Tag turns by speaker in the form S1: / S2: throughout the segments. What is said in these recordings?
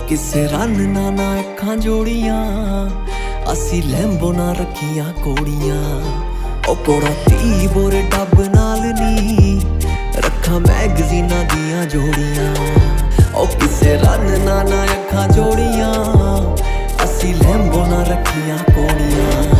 S1: ਕਿਸੇ ਰੰਨ ਨਾ ਅੱਖਾਂ ਜੋੜੀਆਂ, ਅਸੀਂ ਲੈਂਬੋ ਨਾ ਰੱਖੀਆਂ ਕੋੜੀਆਂ। ਉਹ ਕੋੜਾ 30 ਬੋਰੇ ਡੱਬ ਨਾਲ ਨੀ ਰੱਖਾਂ ਮੈਗਜ਼ੀਨਾਂ ਦੀਆਂ ਜੋੜੀਆਂ। ਉਹ ਕਿਸੇ ਰੰਨ ਨਾ ਅੱਖਾਂ ਜੋੜੀਆਂ, ਅਸੀਂ ਲੈਂਬੋ ਨਾ ਰੱਖੀਆਂ ਕੋੜੀਆਂ।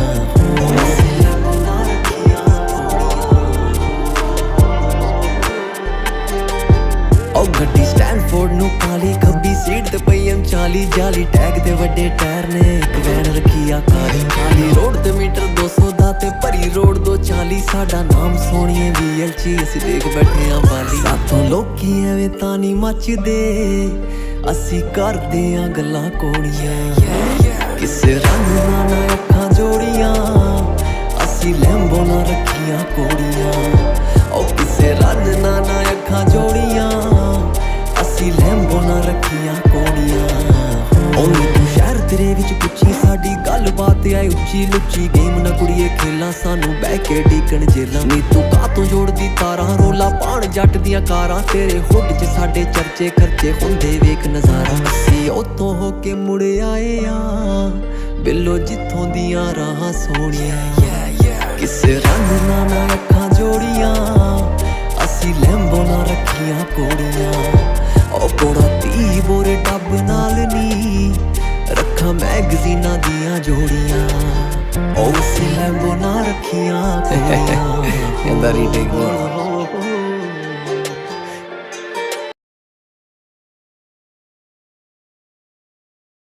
S1: ਗੱਡੀ ਸਟੈਨਫੋਰਡ ਨੂੰ ਕਾਲੀ, ਖੱਬੀ ਸੀਟ ਤੇ ਪਈ M40 ਜਾਲੀ ਟੈਗ ਤੇ ਵੱਡੇ ਟਾਇਰ ਨੇ, ਇੱਕ ਵੈਨ ਰੱਖੀ ਆ ਕਾਲੀ। ਖਾਲੀ ਰੋਡ ਤੇ ਮੀਟਰ 200 ਦਾ ਤੇ ਭਰੀ ਰੋਡ 240। ਸਾਡਾ ਨਾਮ ਸੋਹਣੀਏ VLC, ਅਸੀਂ ਦੇਖ ਬੈਠੇ ਆ ਬਾਲੀ। ਸਾਥੋਂ ਲੋਕੀ ਐਵੇਂ ਤਾਂ ਨਹੀਂ ਮੱਚਦੇ, ਅਸੀਂ ਕਰਦੇ ਆ ਗੱਲਾਂ ਕੋੜੀਆਂ। ਕਿਸੇ ਰੰਗ ਨਾ ਅੱਖਾਂ ਜੋੜੀਆਂ, ਅਸੀਂ ਲੈਂਬੋ ਨਾ ਰੱਖੀਆਂ ਕੋੜੀਆਂ। ਉਹ ਕਿਸੇ ਰੰਗ ਨਾ ਅੱਖਾਂ ਜੋੜੀਆਂ, ਅਸੀਂ ਲੈਂਬੋ ਨਾ ਰੱਖੀਆਂ ਕੋੜੀਆਂ। ਉਹਨੇ ਤੂੰ ਸ਼ਹਿਰ ਤੇਰੇ ਵਿੱਚ ਪੁੱਛੀ, ਸਾਡੀ ਗੱਲਬਾਤ ਆਈ ਉੱਚੀ ਲੁੱਚੀ। ਗੇਮ ਨਾ ਕੁੜੀਏ ਖੇਲਾਂ, ਸਾਨੂੰ ਬਹਿ ਕੇ ਡੀਕਣ ਜੇਲਾਂ। ਨੀ ਤੂੰ ਕਾਤੋਂ ਜੋੜਦੀ ਤਾਰਾਂ, ਰੋਲਾ ਪਾਣ ਜੱਟ ਦੀਆਂ ਕਾਰਾਂ। ਤੇਰੇ ਹੁੱਡ 'ਚ ਸਾਡੇ ਚਰਚੇ ਖਰਚੇ ਹੁੰਦੇ ਵੇਖ ਨਜ਼ਾਰਾ। ਅਸੀਂ ਉੱਥੋਂ ਹੋ ਕੇ ਮੁੜ ਆਏ ਆ ਬਿੱਲੋ ਜਿੱਥੋਂ ਦੀਆਂ ਰਾਹਾਂ ਸੋਹਣੀਆਂ। ਕਿਸੇ ਰੰਗ ਨਾ ਅੱਖਾਂ ਜੋੜੀਆਂ, ਅਸੀਂ ਲੈਂਬੋ ਨਾ ਰੱਖੀਆਂ ਕੋੜੀਆਂ। ਉਹ ਕੋੜਾ 30 ਬੋਰੇ ਡੱਬ ਨਾਲ ਨੀ ਰੱਖਾਂ ਮੈਗਜ਼ੀਨਾਂ ਦੀਆਂ ਜੋੜੀਆਂ। ਉਹ ਅਸੀਂ ਲੈਂਬੋ ਨਾ ਰੱਖੀਆਂ ਕੋੜੀਆਂ।